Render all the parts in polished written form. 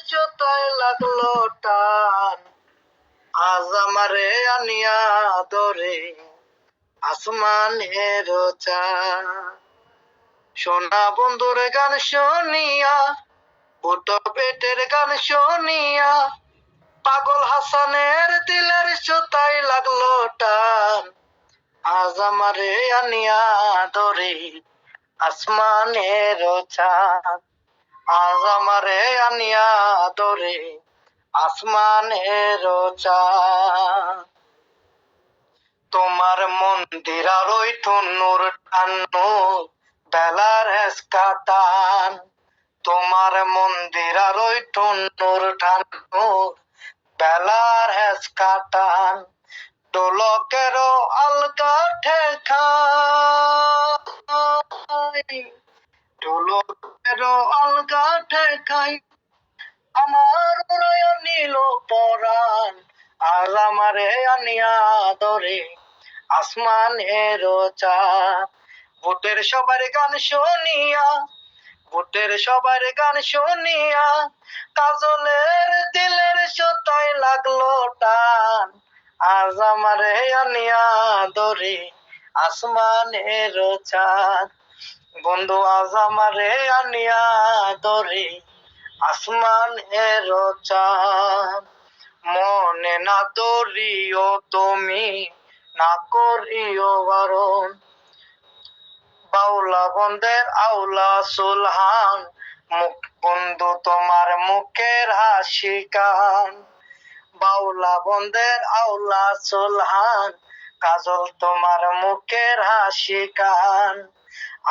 সুতায় লাগলো টান, আজ আমারে আনিয়া ধরে আসমানের চাঁদ। সোনা বন্ধুর গান শুনিয়া, ছোট পেটের গান শুনিয়া, পাগল হাসানের দিলের সুতায় লাগলো টান, আজ আমারে আনিয়া ধরে আসমানের চাঁদ, আজ আমারে আনিয়া ধরে আসমানের চাঁদ। তোমার মন্দির আর ওই নূর টানো বেলার হেসকাটান, তোমার মন্দির আর ওই নূর টানো বেলার হেসকাটান, ডোলকেরও আলগা ঠেকাই, ডোলকেরও আলগা ঠেকাই, আমার উড়াইয়া নিল পরাণ, আজ আমারে আনিয়া ধরে আসমানের চাঁদ। ভোটের সবার গান শুনিয়া, ভোটের সবার গান শুনিয়া, কাজলের দিলের সুতায় লাগলো টান, আজ আমারে আনিয়া ধরে আসমানের চাঁদ। বন্ধু আজ আমারে আনিয়া ধরে আসমানের চাঁদ। মনে না ধরিও তুমি, না করিও বারণ, বাউলা বন্ধের আউলা সুলহান, বন্ধু তোমার মুখের হাসি কান, বাউলা বন্ধের আউলা সুলহান, কাজল তোমার মুখের হাসি কান,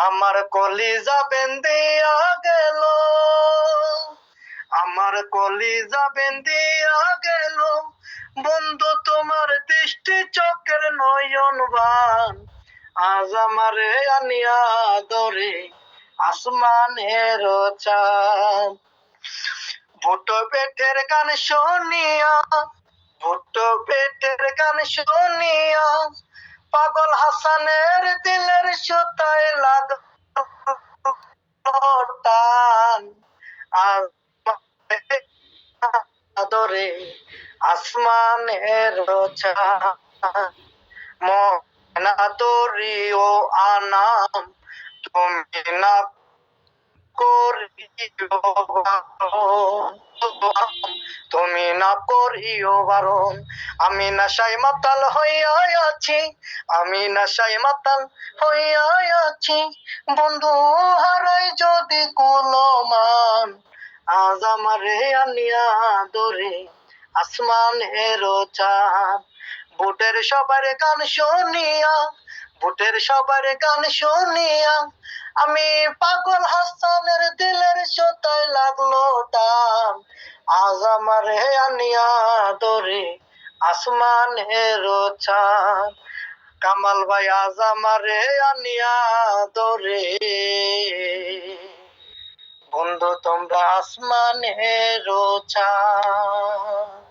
আমার কলিজা বেন্দিয়া গেল, আমার কলিজা বেন্দিয়া গেল, বন্ধু তোমার দৃষ্টি চোখের নয়ন বান, আজ আমারে আনিয়া ধরে আসমানের চাঁদ। ভুটো পেটের গান শুনিয়া, ভুটো পেটের গান শুনিয়া, পাগল হাসানের দিলের সুতায় লাগলো টান, আজ ধরে আসমানের চাঁদ। মনা তোরিও আনাম, তুমি না করিও বারণ, তুমি না করিও বারণ, আমি নেশায় মাতাল হইয়া আছি, আমি নেশায় মাতাল হইয়া আছি, বন্ধু হারাই যদি কুলমান, আজ আমারে আনিয়া ধরে আসমানের চাঁদ। বুটের সবার গান শুনিয়া, বুটের সবার গান শুনিয়া, আমি পাগল হাসানের দিলের সুতায় লাগলো টান, আজ আমারে আনিয়া ধরে আসমানের চাঁদ। কামাল ভাই আজ আমারে আনিয়া ধরে, বন্ধু তোমরা আসমানের চাঁদ।